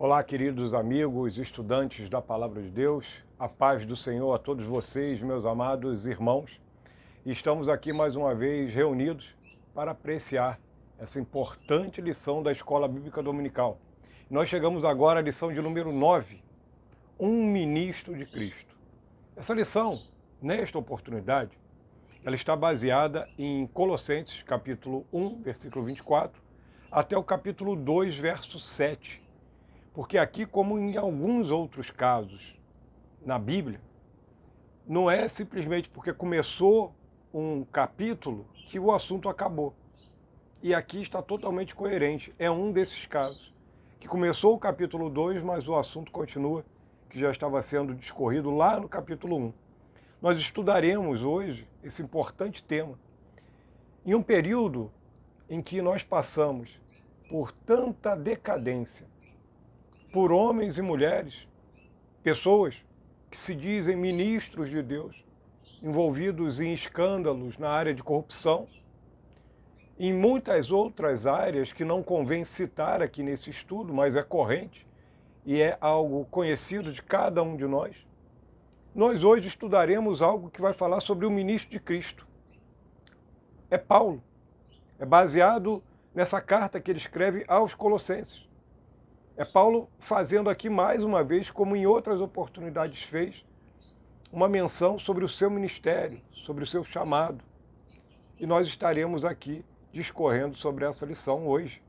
Olá, queridos amigos, estudantes da Palavra de Deus, a paz do Senhor a todos vocês, meus amados irmãos. Estamos aqui mais uma vez reunidos para apreciar essa importante lição da Escola Bíblica Dominical. Nós chegamos agora à lição de número 9, um ministro de Cristo. Essa lição, nesta oportunidade, ela está baseada em Colossenses, capítulo 1, versículo 24, até o capítulo 2, verso 7. Porque aqui, como em alguns outros casos na Bíblia, não é simplesmente porque começou um capítulo que o assunto acabou. E aqui está totalmente coerente. É um desses casos, que começou o capítulo 2, mas o assunto continua, que já estava sendo discorrido lá no capítulo 1. Nós estudaremos hoje esse importante tema em um período em que nós passamos por tanta decadência, por homens e mulheres, pessoas que se dizem ministros de Deus, envolvidos em escândalos na área de corrupção, em muitas outras áreas que não convém citar aqui nesse estudo, mas é corrente e é algo conhecido de cada um de nós. Nós hoje estudaremos algo que vai falar sobre o ministro de Cristo. É Paulo. É baseado nessa carta que ele escreve aos Colossenses. É Paulo fazendo aqui mais uma vez, como em outras oportunidades fez, uma menção sobre o seu ministério, sobre o seu chamado. E nós estaremos aqui discorrendo sobre essa lição hoje.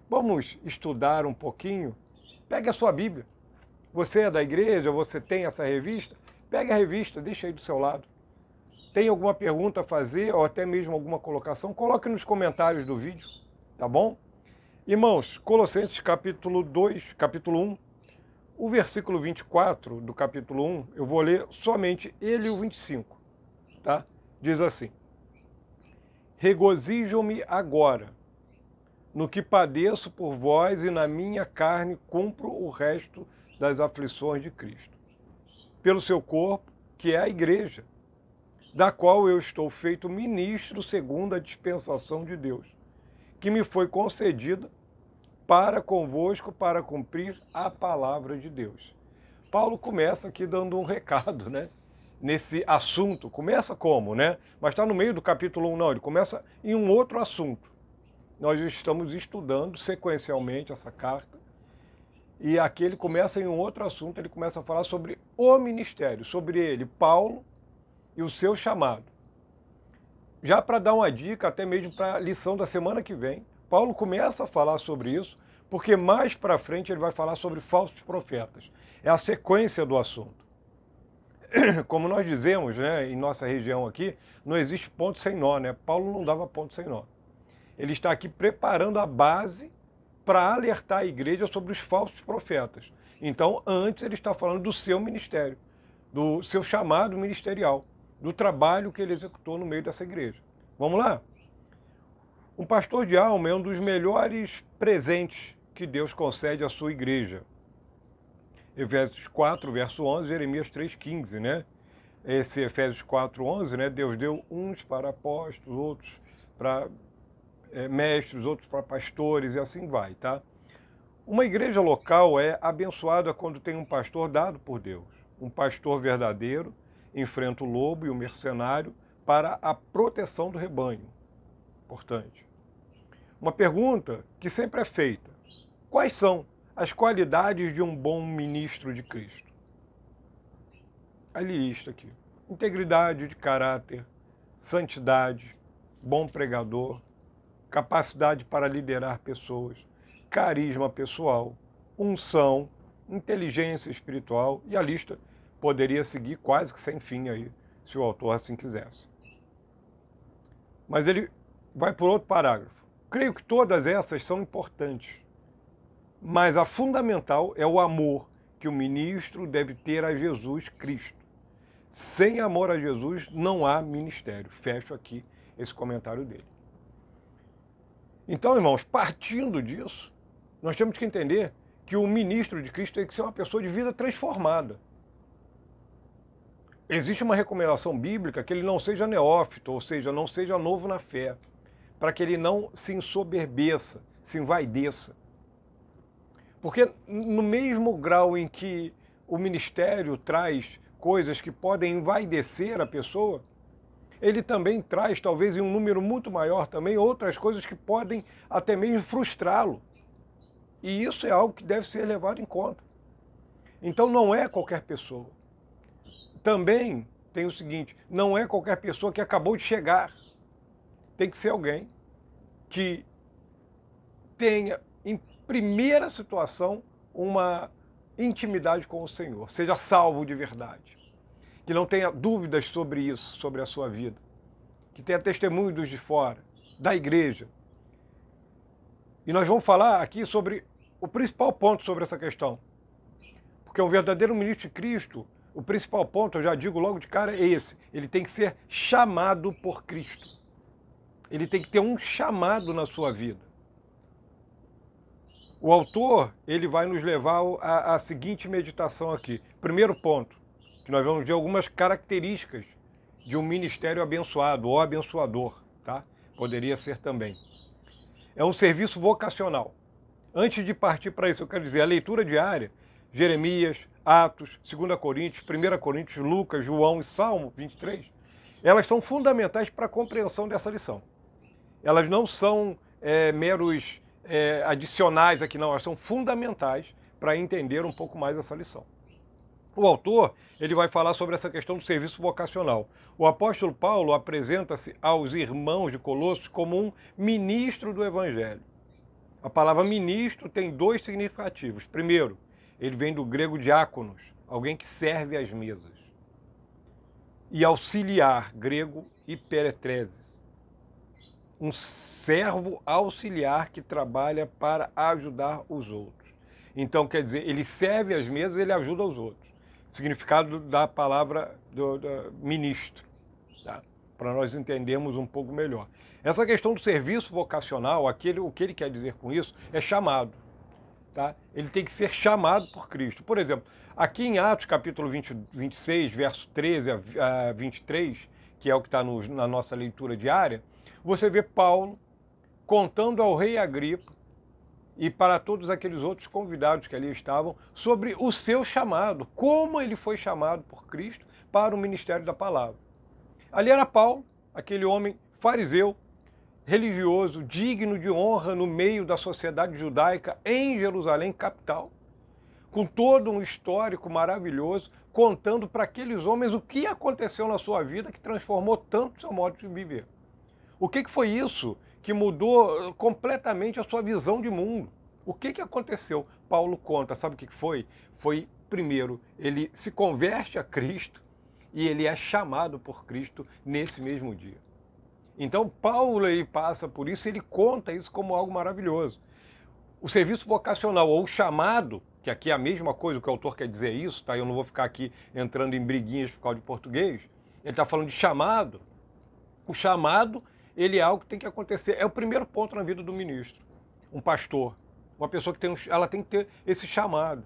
Vamos estudar um pouquinho? Pegue a sua Bíblia. Você é da igreja, você tem essa revista? Pegue a revista, deixa aí do seu lado. Tem alguma pergunta a fazer ou até mesmo alguma colocação? Coloque nos comentários do vídeo, tá bom? Irmãos, Colossenses capítulo 2, capítulo 1, o versículo 24 do capítulo 1, eu vou ler somente ele e o 25, tá? Diz assim: regozijo-me agora no que padeço por vós e na minha carne cumpro o resto das aflições de Cristo, pelo seu corpo, que é a igreja, da qual eu estou feito ministro segundo a dispensação de Deus, que me foi concedida para convosco, para cumprir a palavra de Deus. Paulo começa aqui dando um recado, né? Nesse assunto. Começa como, né? Mas está no meio do capítulo 1, não. Ele começa em um outro assunto. Nós estamos estudando sequencialmente essa carta. E aqui ele começa em um outro assunto. Ele começa a falar sobre o ministério, sobre ele, Paulo, e o seu chamado. Já para dar uma dica, até mesmo para a lição da semana que vem, Paulo começa a falar sobre isso, porque mais para frente ele vai falar sobre falsos profetas. É a sequência do assunto. Como nós dizemos, né, em nossa região aqui, não existe ponto sem nó, né? Paulo não dava ponto sem nó. Ele está aqui preparando a base para alertar a igreja sobre os falsos profetas. Então, antes ele está falando do seu ministério, do seu chamado ministerial, do trabalho que ele executou no meio dessa igreja. Vamos lá? Um pastor de alma é um dos melhores presentes que Deus concede à sua igreja. Efésios 4, verso 11, Jeremias 3,15, né? Esse Efésios 4, 11, né? Deus deu uns para apóstolos, outros para mestres, outros para pastores e assim vai, tá? Uma igreja local é abençoada quando tem um pastor dado por Deus. Um pastor verdadeiro enfrenta o lobo e o mercenário para a proteção do rebanho. Importante. Uma pergunta que sempre é feita: quais são as qualidades de um bom ministro de Cristo? Ele lista aqui: integridade de caráter, santidade, bom pregador, capacidade para liderar pessoas, carisma pessoal, unção, inteligência espiritual, e a lista poderia seguir quase que sem fim aí, se o autor assim quisesse. Mas ele vai por outro parágrafo. Creio que todas essas são importantes, mas a fundamental é o amor que o ministro deve ter a Jesus Cristo. Sem amor a Jesus não há ministério. Fecho aqui esse comentário dele. Então, irmãos, partindo disso, nós temos que entender que o ministro de Cristo tem que ser uma pessoa de vida transformada. Existe uma recomendação bíblica que ele não seja neófito, ou seja, não seja novo na fé, para que ele não se ensoberbeça, se envaideça. Porque no mesmo grau em que o ministério traz coisas que podem envaidecer a pessoa, ele também traz, talvez em um número muito maior também, outras coisas que podem até mesmo frustrá-lo. E isso é algo que deve ser levado em conta. Então não é qualquer pessoa. Também tem o seguinte, não é qualquer pessoa que acabou de chegar. Tem que ser alguém que tenha, em primeira situação, uma intimidade com o Senhor, seja salvo de verdade, que não tenha dúvidas sobre isso, sobre a sua vida, que tenha testemunho dos de fora, da igreja. E nós vamos falar aqui sobre o principal ponto sobre essa questão, porque um verdadeiro ministro de Cristo, o principal ponto, eu já digo logo de cara, é esse, ele tem que ser chamado por Cristo, ele tem que ter um chamado na sua vida. O autor, ele vai nos levar à seguinte meditação aqui. Primeiro ponto, que nós vamos ver algumas características de um ministério abençoado ou abençoador, tá? Poderia ser também. É um serviço vocacional. Antes de partir para isso, eu quero dizer, a leitura diária, Jeremias, Atos, 2 Coríntios, 1 Coríntios, Lucas, João e Salmo 23, elas são fundamentais para a compreensão dessa lição. Elas não são meros adicionais aqui, não, elas são fundamentais para entender um pouco mais essa lição. O autor, ele vai falar sobre essa questão do serviço vocacional. O apóstolo Paulo apresenta-se aos irmãos de Colossos como um ministro do Evangelho. A palavra ministro tem dois significativos. Primeiro, ele vem do grego diáconos, alguém que serve às mesas. E auxiliar, grego hiperetreses, um servo auxiliar que trabalha para ajudar os outros. Então, quer dizer, ele serve às mesas, ele ajuda os outros. Significado da palavra do ministro, tá? Para nós entendermos um pouco melhor. Essa questão do serviço vocacional, o que ele quer dizer com isso, é chamado. Tá? Ele tem que ser chamado por Cristo. Por exemplo, aqui em Atos capítulo 26, verso 13 a 23, que é o que está na nossa leitura diária, você vê Paulo contando ao rei Agripa e para todos aqueles outros convidados que ali estavam sobre o seu chamado, como ele foi chamado por Cristo para o ministério da palavra. Ali era Paulo, aquele homem fariseu, religioso, digno de honra no meio da sociedade judaica em Jerusalém, capital, com todo um histórico maravilhoso, contando para aqueles homens o que aconteceu na sua vida que transformou tanto o seu modo de viver. O que foi isso que mudou completamente a sua visão de mundo? O que aconteceu? Paulo conta, sabe o que foi? Foi, primeiro, ele se converte a Cristo e ele é chamado por Cristo nesse mesmo dia. Então, Paulo ele passa por isso e ele conta isso como algo maravilhoso. O serviço vocacional ou chamado, que aqui é a mesma coisa, o que o autor quer dizer é isso, tá? Eu não vou ficar aqui entrando em briguinhas por causa de português. Ele está falando de chamado. O chamado, ele é algo que tem que acontecer. É o primeiro ponto na vida do ministro. Um pastor, uma pessoa que ela tem que ter esse chamado.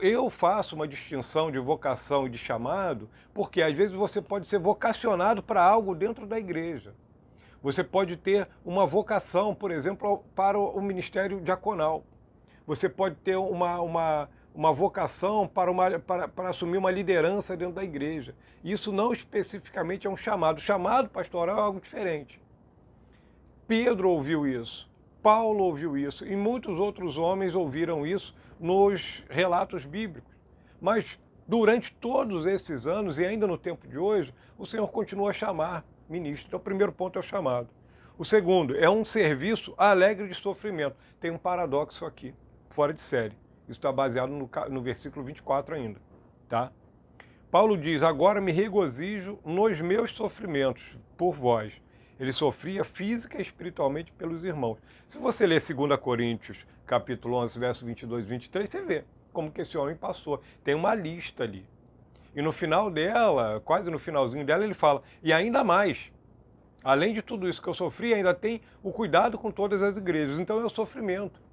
Eu faço uma distinção de vocação e de chamado, porque às vezes você pode ser vocacionado para algo dentro da igreja. Você pode ter uma vocação, por exemplo, para o ministério diaconal. Você pode ter uma vocação para assumir uma liderança dentro da igreja. Isso não especificamente é um chamado. O chamado pastoral é algo diferente. Pedro ouviu isso, Paulo ouviu isso, e muitos outros homens ouviram isso nos relatos bíblicos. Mas durante todos esses anos, e ainda no tempo de hoje, o Senhor continua a chamar ministro. Então, o primeiro ponto é o chamado. O segundo é um serviço alegre de sofrimento. Tem um paradoxo aqui, fora de série. Isso está baseado no versículo 24 ainda. Tá? Paulo diz, agora me regozijo nos meus sofrimentos por vós. Ele sofria física e espiritualmente pelos irmãos. Se você ler 2 Coríntios, capítulo 11, verso 22 e 23, você vê como que esse homem passou. Tem uma lista ali. E no final dela, quase no finalzinho dela, ele fala, e ainda mais, além de tudo isso que eu sofri, ainda tem o cuidado com todas as igrejas. Então é o sofrimento.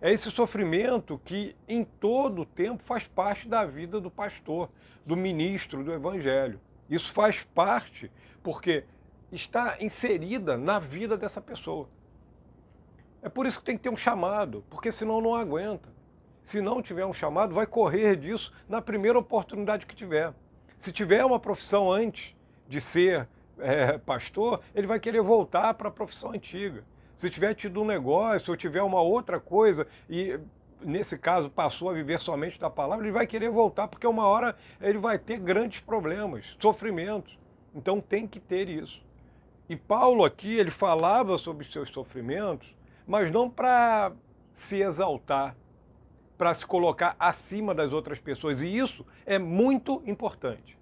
É esse sofrimento que em todo o tempo faz parte da vida do pastor, do ministro do evangelho. Isso faz parte porque está inserida na vida dessa pessoa. É por isso que tem que ter um chamado, porque senão não aguenta. Se não tiver um chamado, vai correr disso na primeira oportunidade que tiver. Se tiver uma profissão antes de ser pastor, ele vai querer voltar para a profissão antiga. Se tiver tido um negócio ou tiver uma outra coisa e nesse caso passou a viver somente da palavra, ele vai querer voltar porque uma hora ele vai ter grandes problemas, sofrimentos. Então tem que ter isso. E Paulo aqui, ele falava sobre os seus sofrimentos, mas não para se exaltar, para se colocar acima das outras pessoas. E isso é muito importante.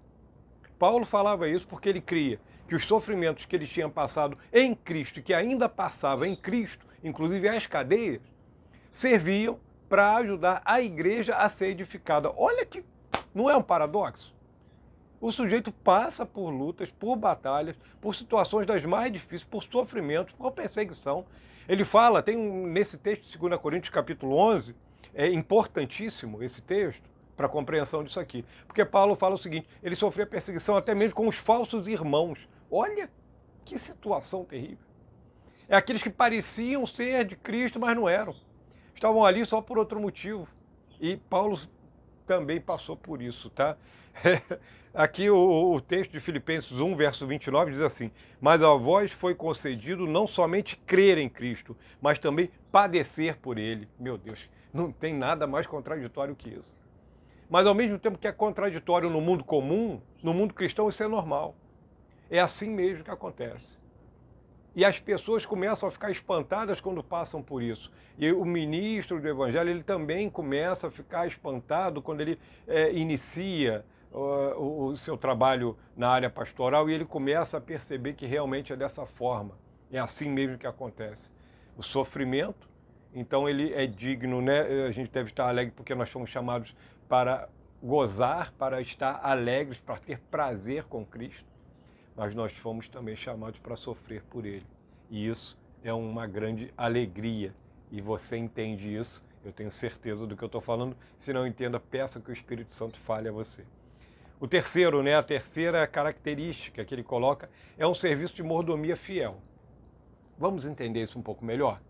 Paulo falava isso porque ele cria que os sofrimentos que ele tinha passado em Cristo, que ainda passava em Cristo, inclusive as cadeias, serviam para ajudar a igreja a ser edificada. Olha que não é um paradoxo? O sujeito passa por lutas, por batalhas, por situações das mais difíceis, por sofrimentos, por perseguição. Ele fala, nesse texto de 2 Coríntios capítulo 11, é importantíssimo esse texto para a compreensão disso aqui. Porque Paulo fala o seguinte, ele sofria perseguição até mesmo com os falsos irmãos. Olha que situação terrível. É aqueles que pareciam ser de Cristo, mas não eram. Estavam ali só por outro motivo. E Paulo também passou por isso, tá? Aqui o texto de Filipenses 1, verso 29 diz assim, mas a vós foi concedido não somente crer em Cristo, mas também padecer por ele. Meu Deus, não tem nada mais contraditório que isso. Mas ao mesmo tempo que é contraditório no mundo comum, no mundo cristão isso é normal. É assim mesmo que acontece. E as pessoas começam a ficar espantadas quando passam por isso. E o ministro do Evangelho, ele também começa a ficar espantado quando ele inicia o seu trabalho na área pastoral e ele começa a perceber que realmente é dessa forma. É assim mesmo que acontece. O sofrimento, então ele é digno, né? A gente deve estar alegre porque nós fomos chamados para gozar, para estar alegres, para ter prazer com Cristo. Mas nós fomos também chamados para sofrer por ele. E isso é uma grande alegria. E você entende isso, eu tenho certeza do que eu estou falando. Se não entenda, peça que o Espírito Santo fale a você. O terceiro, né, a terceira característica que ele coloca é um serviço de mordomia fiel. Vamos entender isso um pouco melhor?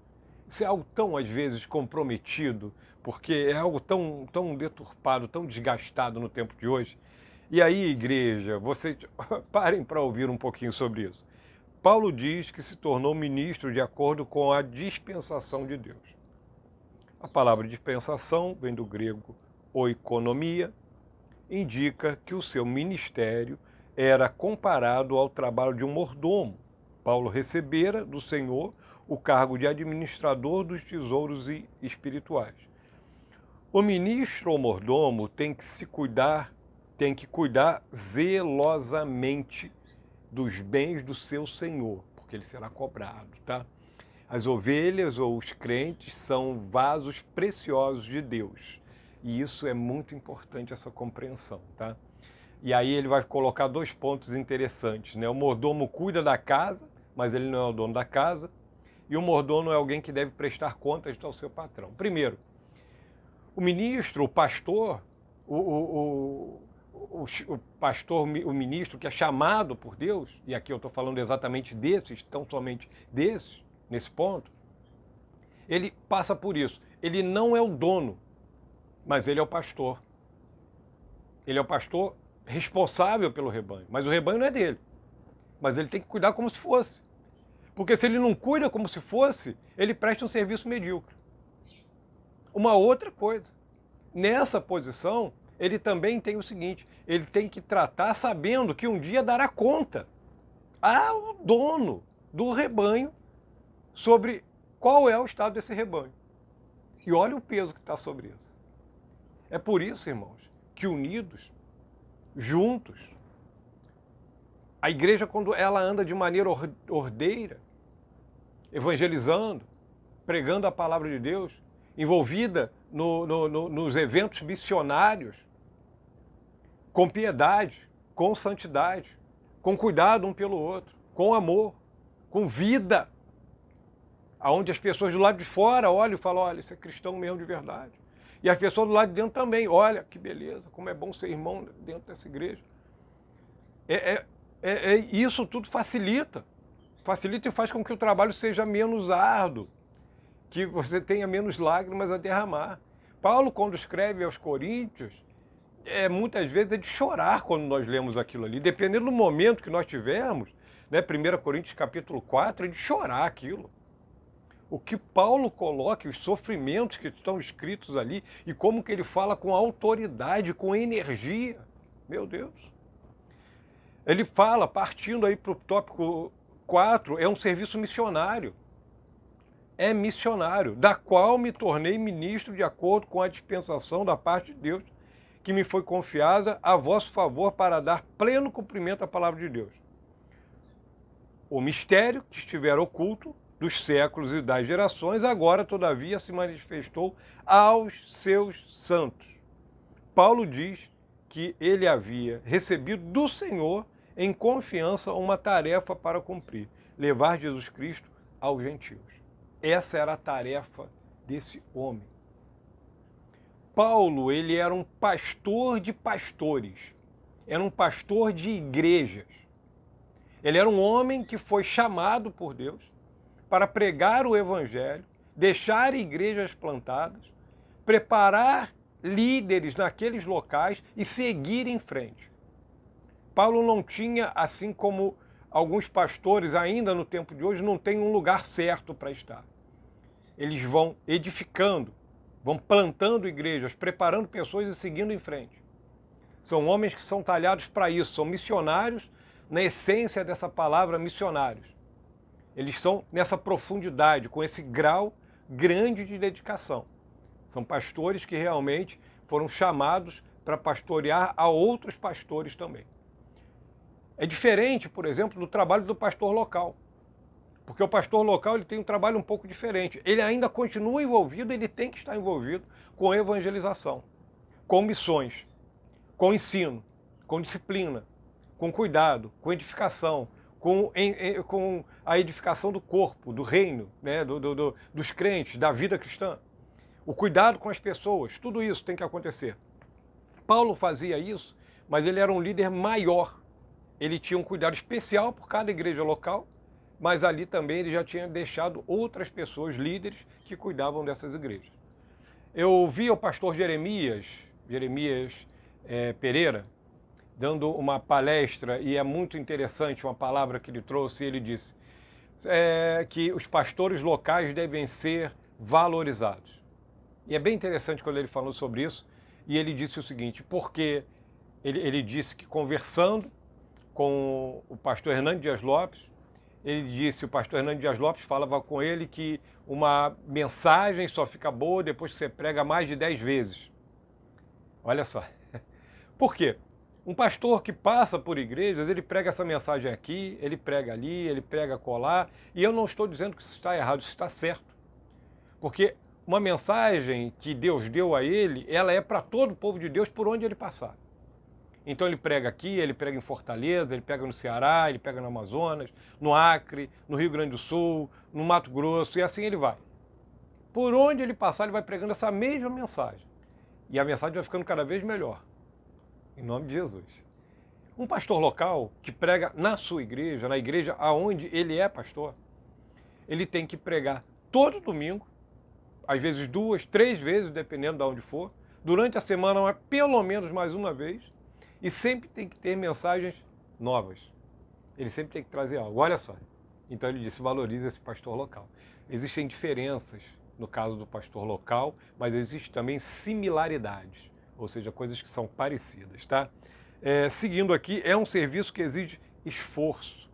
Isso é algo tão, às vezes, comprometido, porque é algo tão deturpado, tão desgastado no tempo de hoje. E aí, igreja, vocês parem para ouvir um pouquinho sobre isso. Paulo diz que se tornou ministro de acordo com a dispensação de Deus. A palavra dispensação vem do grego oikonomia, indica que o seu ministério era comparado ao trabalho de um mordomo. Paulo recebera do Senhor o cargo de administrador dos tesouros espirituais. O ministro ou mordomo tem que cuidar zelosamente dos bens do seu senhor, porque ele será cobrado, tá? As ovelhas ou os crentes são vasos preciosos de Deus. E isso é muito importante, essa compreensão, tá? E aí ele vai colocar dois pontos interessantes, né? O mordomo cuida da casa, mas ele não é o dono da casa. E o mordomo é alguém que deve prestar contas ao seu patrão. Primeiro, o ministro, o pastor, o pastor, o ministro que é chamado por Deus, e aqui eu estou falando exatamente desses, tão somente desses, nesse ponto, ele passa por isso. Ele não é o dono, mas ele é o pastor. Ele é o pastor responsável pelo rebanho, mas o rebanho não é dele. Mas ele tem que cuidar como se fosse. Porque se ele não cuida como se fosse, ele presta um serviço medíocre. Uma outra coisa, nessa posição, ele também tem o seguinte, ele tem que tratar sabendo que um dia dará conta ao dono do rebanho sobre qual é o estado desse rebanho. E olha o peso que está sobre isso. É por isso, irmãos, que unidos, juntos, a igreja, quando ela anda de maneira ordeira, evangelizando, pregando a palavra de Deus, envolvida nos eventos missionários, com piedade, com santidade, com cuidado um pelo outro, com amor, com vida, aonde as pessoas do lado de fora olham e falam, olha, isso é cristão mesmo de verdade. E as pessoas do lado de dentro também, olha, que beleza, como é bom ser irmão dentro dessa igreja. Isso tudo facilita e faz com que o trabalho seja menos árduo. que você tenha menos lágrimas a derramar. Paulo, quando escreve aos Coríntios, muitas vezes é de chorar quando nós lemos aquilo ali. Dependendo do momento que nós tivermos, né, 1 Coríntios capítulo 4, é de chorar aquilo. O que Paulo coloca, os sofrimentos que estão escritos ali, e como que ele fala com autoridade, com energia. Meu Deus. Ele fala, partindo aí para o tópico 4, é um serviço missionário. É missionário, da qual me tornei ministro de acordo com a dispensação da parte de Deus, que me foi confiada a vosso favor para dar pleno cumprimento à palavra de Deus. O mistério que estiver oculto dos séculos e das gerações, agora, todavia, se manifestou aos seus santos. Paulo diz que ele havia recebido do Senhor em confiança uma tarefa para cumprir, levar Jesus Cristo aos gentios. Essa era a tarefa desse homem. Paulo, ele era um pastor de pastores, era um pastor de igrejas. Ele era um homem que foi chamado por Deus para pregar o evangelho, deixar igrejas plantadas, preparar líderes naqueles locais e seguir em frente. Paulo não tinha, assim como alguns pastores ainda no tempo de hoje, não tem um lugar certo para estar. Eles vão edificando, vão plantando igrejas, preparando pessoas e seguindo em frente. São homens que são talhados para isso, são missionários na essência dessa palavra, missionários. Eles são nessa profundidade, com esse grau grande de dedicação. São pastores que realmente foram chamados para pastorear a outros pastores também. É diferente, por exemplo, do trabalho do pastor local. Porque o pastor local ele tem um trabalho um pouco diferente. Ele ainda continua envolvido, ele tem que estar envolvido com evangelização, com missões, com ensino, com disciplina, com cuidado, com edificação, com a edificação do corpo, do reino, né, dos crentes, da vida cristã. O cuidado com as pessoas, tudo isso tem que acontecer. Paulo fazia isso, mas ele era um líder maior. Ele tinha um cuidado especial por cada igreja local, mas ali também ele já tinha deixado outras pessoas, líderes, que cuidavam dessas igrejas. Eu vi o pastor Jeremias Pereira, dando uma palestra, e é muito interessante uma palavra que ele trouxe, ele disse que os pastores locais devem ser valorizados. E é bem interessante quando ele falou sobre isso, e ele disse o seguinte, porque ele disse que conversando com o pastor Hernando Dias Lopes, o pastor Hernando Dias Lopes falava com ele que uma mensagem só fica boa depois que você prega mais de 10 vezes. Olha só. Por quê? Um pastor que passa por igrejas, ele prega essa mensagem aqui, ele prega ali, ele prega acolá, e eu não estou dizendo que isso está errado, isso está certo. Porque uma mensagem que Deus deu a ele, ela é para todo o povo de Deus por onde ele passar. Então ele prega aqui, ele prega em Fortaleza, ele prega no Ceará, ele prega no Amazonas, no Acre, no Rio Grande do Sul, no Mato Grosso, e assim ele vai. Por onde ele passar, ele vai pregando essa mesma mensagem. E a mensagem vai ficando cada vez melhor. Em nome de Jesus. Um pastor local que prega na sua igreja, na igreja aonde ele é pastor, ele tem que pregar todo domingo, às vezes 2, 3 vezes, dependendo de onde for, durante a semana, pelo menos mais uma vez, e sempre tem que ter mensagens novas. Ele sempre tem que trazer algo. Olha só. Então ele disse, valorize esse pastor local. Existem diferenças no caso do pastor local, mas existem também similaridades, ou seja, coisas que são parecidas, tá? Seguindo aqui, é um serviço que exige esforço.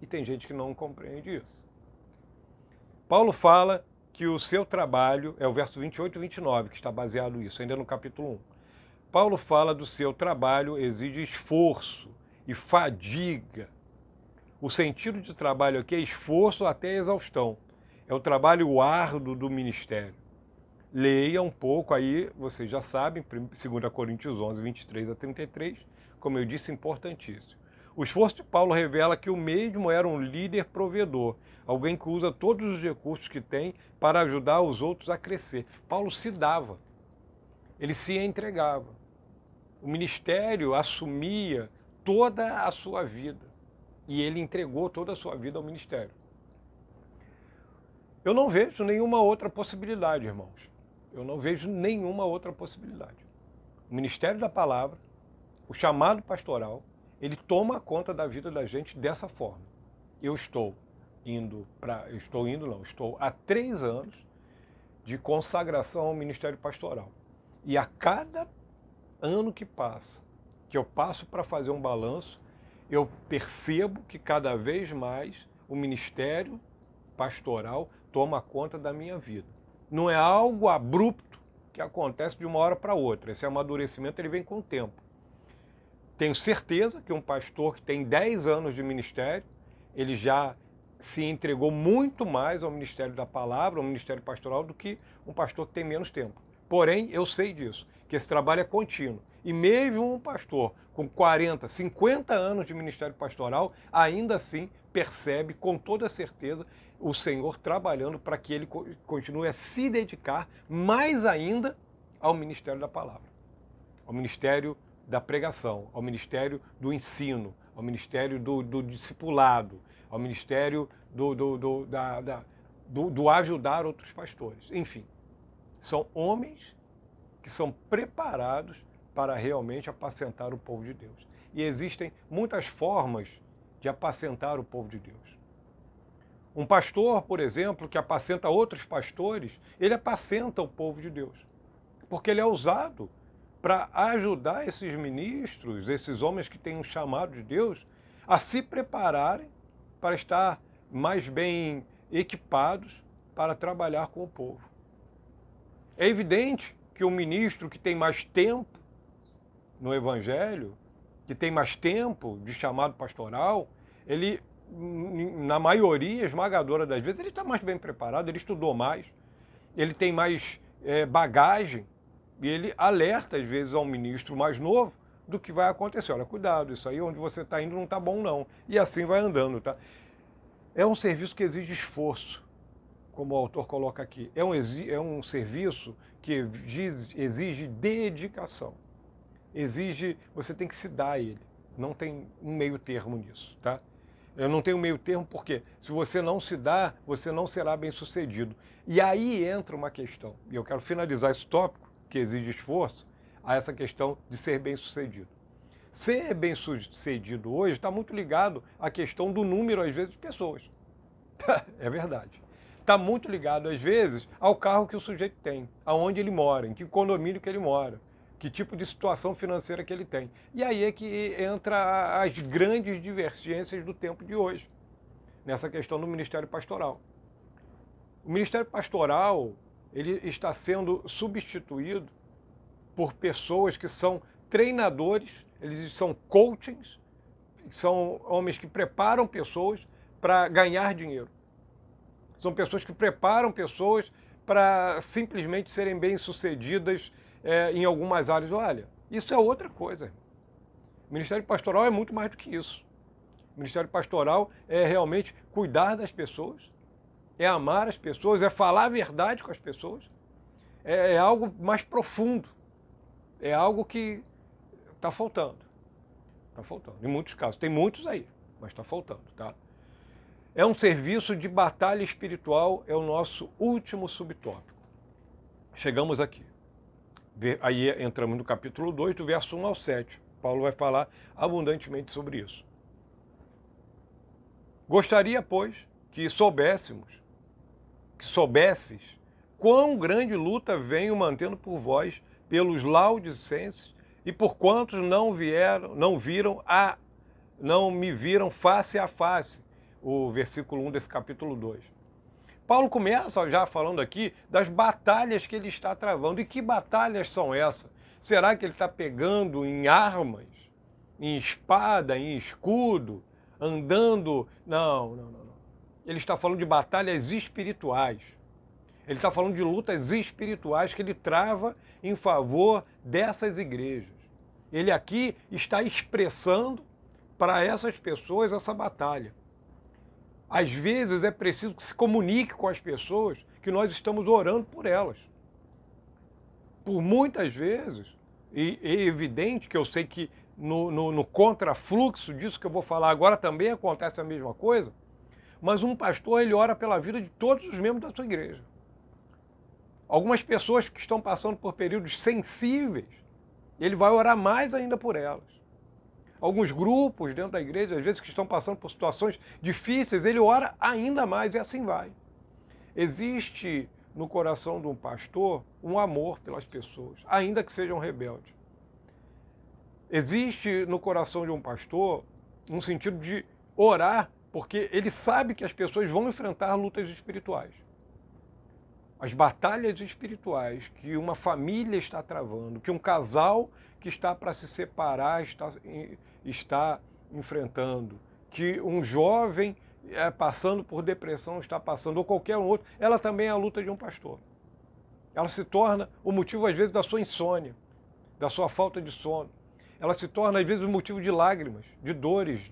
E tem gente que não compreende isso. Paulo fala que o seu trabalho, é o verso 28 e 29 que está baseado nisso, ainda no capítulo 1. Paulo fala do seu trabalho exige esforço e fadiga. O sentido de trabalho aqui é esforço até exaustão. É o trabalho árduo do ministério. Leia um pouco aí, vocês já sabem, 2 Coríntios 11, 23 a 33, como eu disse, importantíssimo. O esforço de Paulo revela que o mesmo era um líder provedor, alguém que usa todos os recursos que tem para ajudar os outros a crescer. Paulo se dava, ele se entregava. O ministério assumia toda a sua vida e ele entregou toda a sua vida ao ministério. Eu não vejo nenhuma outra possibilidade, irmãos. Eu não vejo nenhuma outra possibilidade. O ministério da palavra, o chamado pastoral, ele toma conta da vida da gente dessa forma. Estou há 3 anos de consagração ao ministério pastoral. E a cada ano que passa, que eu passo para fazer um balanço, eu percebo que cada vez mais o ministério pastoral toma conta da minha vida. Não é algo abrupto que acontece de uma hora para outra. Esse amadurecimento ele vem com o tempo. Tenho certeza que um pastor que tem 10 anos de ministério, ele já se entregou muito mais ao ministério da palavra, ao ministério pastoral, do que um pastor que tem menos tempo. Porém, eu sei disso, que esse trabalho é contínuo. E mesmo um pastor com 40, 50 anos de ministério pastoral, ainda assim percebe com toda certeza o Senhor trabalhando para que ele continue a se dedicar mais ainda ao ministério da palavra, ao ministério da pregação, ao ministério do ensino, ao ministério do discipulado, ao ministério do ajudar outros pastores. Enfim, são homens que são preparados para realmente apacentar o povo de Deus. E existem muitas formas de apacentar o povo de Deus. Um pastor, por exemplo, que apacenta outros pastores, ele apacenta o povo de Deus. Porque ele é usado para ajudar esses ministros, esses homens que têm um chamado de Deus, a se prepararem para estar mais bem equipados para trabalhar com o povo. É evidente que o ministro que tem mais tempo no Evangelho, que tem mais tempo de chamado pastoral, ele, na maioria esmagadora das vezes, ele está mais bem preparado, ele estudou mais, ele tem mais bagagem, e ele alerta, às vezes, ao ministro mais novo do que vai acontecer. Olha, cuidado, isso aí onde você está indo não está bom, não. E assim vai andando, tá? É um serviço que exige esforço, como o autor coloca aqui. É um serviço que exige dedicação. Você tem que se dar a ele. Não tem um meio termo nisso, tá? Eu não tenho meio termo porque se você não se dá, você não será bem sucedido. E aí entra uma questão, e eu quero finalizar esse tópico, que exige esforço, a essa questão de ser bem-sucedido. Ser bem-sucedido hoje está muito ligado à questão do número, às vezes, de pessoas. É verdade. Está muito ligado, às vezes, ao carro que o sujeito tem, aonde ele mora, em que condomínio que ele mora, que tipo de situação financeira que ele tem. E aí é que entra as grandes divergências do tempo de hoje, nessa questão do ministério pastoral. O ministério pastoral, ele está sendo substituído por pessoas que são treinadores, eles são coachings, são homens que preparam pessoas para ganhar dinheiro. São pessoas que preparam pessoas para simplesmente serem bem-sucedidas em algumas áreas. Olha, isso é outra coisa. O ministério pastoral é muito mais do que isso. O ministério pastoral é realmente cuidar das pessoas, é amar as pessoas, é falar a verdade com as pessoas. É algo mais profundo. É algo que está faltando. Está faltando, em muitos casos. Tem muitos aí, mas está faltando, tá? É um serviço de batalha espiritual, é o nosso último subtópico. Chegamos aqui. Aí entramos no capítulo 2, do verso 1 ao 7. Paulo vai falar abundantemente sobre isso. Gostaria, pois, que soubesses quão grande luta venho mantendo por vós, pelos laodicenses, e por quantos não me viram face a face. O versículo 1 desse capítulo 2. Paulo começa já falando aqui das batalhas que ele está travando. E que batalhas são essas? Será que ele está pegando em armas, em espada, em escudo, andando? Não. Ele está falando de batalhas espirituais. Ele está falando de lutas espirituais que ele trava em favor dessas igrejas. Ele aqui está expressando para essas pessoas essa batalha. Às vezes é preciso que se comunique com as pessoas que nós estamos orando por elas. Por muitas vezes, e é evidente que eu sei que no contrafluxo disso que eu vou falar agora também acontece a mesma coisa, mas um pastor, ele ora pela vida de todos os membros da sua igreja. Algumas pessoas que estão passando por períodos sensíveis, ele vai orar mais ainda por elas. Alguns grupos dentro da igreja, às vezes, que estão passando por situações difíceis, ele ora ainda mais e assim vai. Existe no coração de um pastor um amor pelas pessoas, ainda que sejam rebeldes. Existe no coração de um pastor um sentido de orar, porque ele sabe que as pessoas vão enfrentar lutas espirituais. As batalhas espirituais que uma família está travando, que um casal que está para se separar está enfrentando, que um jovem passando por depressão está passando, ou qualquer um outro, ela também é a luta de um pastor. Ela se torna o motivo, às vezes, da sua insônia, da sua falta de sono. Ela se torna, às vezes, o motivo de lágrimas, de dores,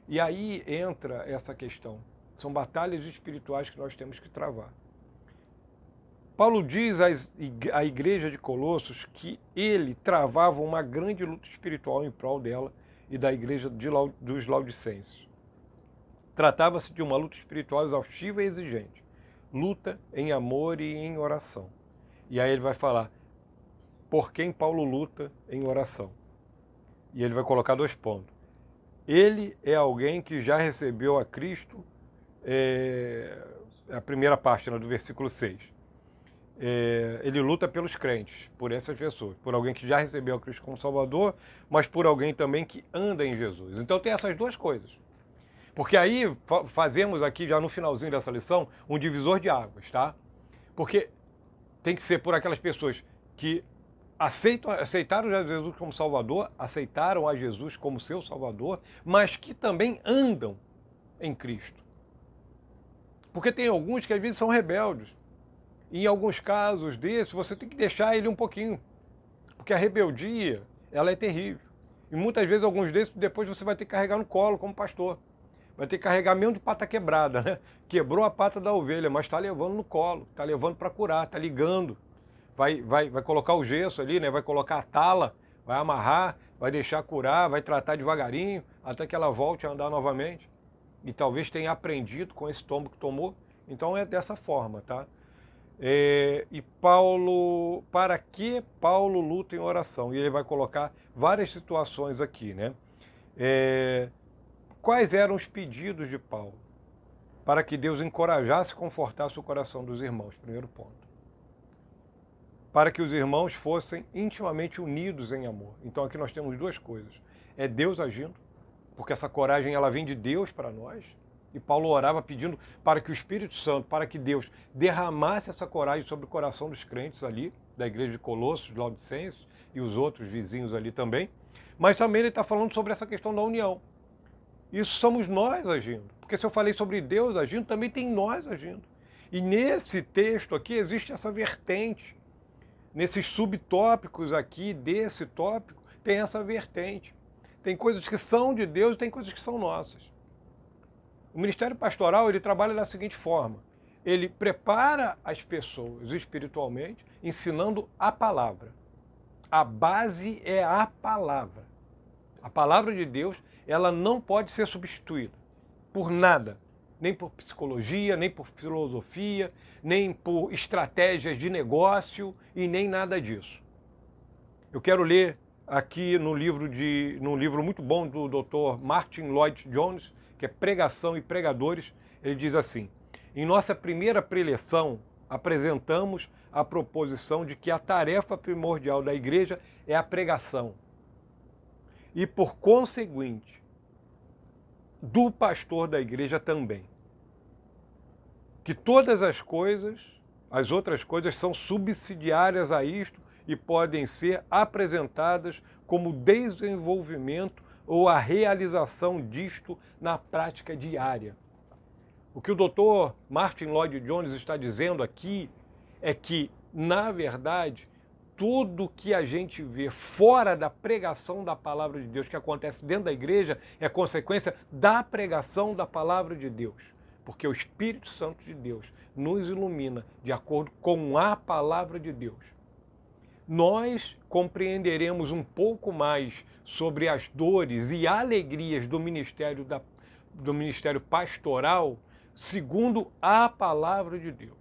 E aí entra essa questão. São batalhas espirituais que nós temos que travar. Paulo diz à igreja de Colossos que ele travava uma grande luta espiritual em prol dela e da igreja dos Laodicenses. Tratava-se de uma luta espiritual exaustiva e exigente. Luta em amor e em oração. E aí ele vai falar por quem Paulo luta em oração. E ele vai colocar 2 pontos. Ele é alguém que já recebeu a Cristo, a primeira parte do versículo 6. Ele luta pelos crentes, por essas pessoas, por alguém que já recebeu a Cristo como Salvador, mas por alguém também que anda em Jesus. Então tem essas 2 coisas. Porque aí fazemos aqui, já no finalzinho dessa lição, um divisor de águas, tá? Porque tem que ser por aquelas pessoas que aceitaram Jesus como Salvador, aceitaram a Jesus como seu Salvador, mas que também andam em Cristo. Porque tem alguns que às vezes são rebeldes. E em alguns casos desses, você tem que deixar ele um pouquinho. Porque a rebeldia, ela é terrível. E muitas vezes, alguns desses, depois você vai ter que carregar no colo como pastor. Vai ter que carregar mesmo de pata quebrada, né? Quebrou a pata da ovelha, mas está levando no colo, está levando para curar, está ligando. Vai colocar o gesso ali, né? Vai colocar a tala, vai amarrar, vai deixar curar, vai tratar devagarinho, até que ela volte a andar novamente. E talvez tenha aprendido com esse tombo que tomou. Então é dessa forma, tá? E Paulo, para que Paulo luta em oração? E ele vai colocar várias situações aqui, né? Quais eram os pedidos de Paulo? Para que Deus encorajasse e confortasse o coração dos irmãos, primeiro ponto. Para que os irmãos fossem intimamente unidos em amor. Então aqui nós temos 2 coisas. É Deus agindo, porque essa coragem ela vem de Deus para nós. E Paulo orava pedindo para que o Espírito Santo, para que Deus derramasse essa coragem sobre o coração dos crentes ali, da igreja de Colossos, de Laodicenses e os outros vizinhos ali também. Mas também ele está falando sobre essa questão da união. Isso somos nós agindo. Porque se eu falei sobre Deus agindo, também tem nós agindo. E nesse texto aqui existe essa vertente. Nesses subtópicos aqui desse tópico, tem essa vertente. Tem coisas que são de Deus e tem coisas que são nossas. O ministério pastoral, ele trabalha da seguinte forma. Ele prepara as pessoas espiritualmente, ensinando a palavra. A base é a palavra. A palavra de Deus, ela não pode ser substituída por nada. Nem por psicologia, nem por filosofia, nem por estratégias de negócio e nem nada disso. Eu quero ler aqui num livro muito bom do Dr. Martin Lloyd-Jones, que é Pregação e Pregadores, ele diz assim: em nossa primeira preleção, apresentamos a proposição de que a tarefa primordial da igreja é a pregação. E, por conseguinte, do pastor da igreja também. Que todas as outras coisas, são subsidiárias a isto e podem ser apresentadas como desenvolvimento ou a realização disto na prática diária. O que o Dr. Martin Lloyd-Jones está dizendo aqui é que, na verdade, tudo que a gente vê fora da pregação da palavra de Deus, que acontece dentro da igreja, é consequência da pregação da palavra de Deus. Porque o Espírito Santo de Deus nos ilumina de acordo com a palavra de Deus. Nós compreenderemos um pouco mais sobre as dores e alegrias do ministério pastoral segundo a palavra de Deus.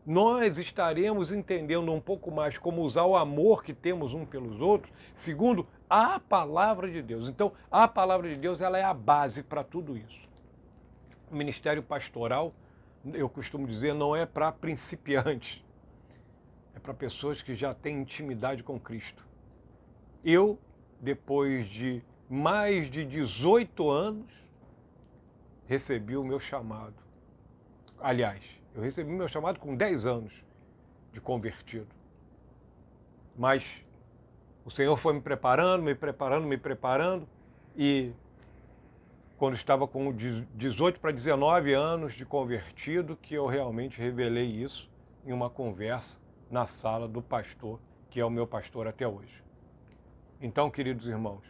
Nós estaremos entendendo um pouco mais como usar o amor que temos um pelos outros, segundo a palavra de Deus. Então, a palavra de Deus, ela é a base para tudo isso. O ministério pastoral, eu costumo dizer, não é para principiantes, é para pessoas que já têm intimidade com Cristo. Eu, depois de mais de 18 anos, recebi o meu chamado. Aliás, eu recebi o meu chamado com 10 anos de convertido. Mas o Senhor foi me preparando, e quando estava com 18 para 19 anos de convertido, que eu realmente revelei isso em uma conversa na sala do pastor, que é o meu pastor até hoje. Então, queridos irmãos,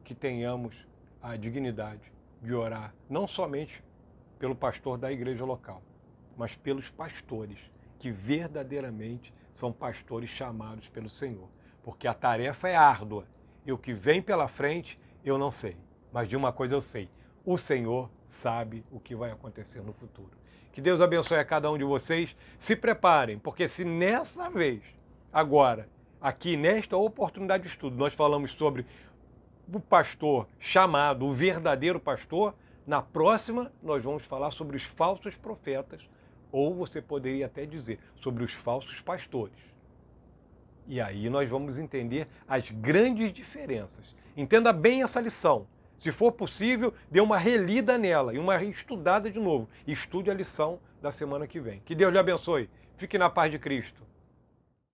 que tenhamos a dignidade de orar não somente pelo pastor da igreja local, mas pelos pastores que verdadeiramente são pastores chamados pelo Senhor. Porque a tarefa é árdua e o que vem pela frente eu não sei, mas de uma coisa eu sei: o Senhor sabe o que vai acontecer no futuro. Que Deus abençoe a cada um de vocês. Se preparem, porque se nessa vez, agora, aqui nesta oportunidade de estudo, nós falamos sobre o pastor chamado, o verdadeiro pastor, na próxima nós vamos falar sobre os falsos profetas, ou você poderia até dizer, sobre os falsos pastores. E aí nós vamos entender as grandes diferenças. Entenda bem essa lição. Se for possível, dê uma relida nela e uma reestudada de novo. Estude a lição da semana que vem. Que Deus lhe abençoe. Fique na paz de Cristo.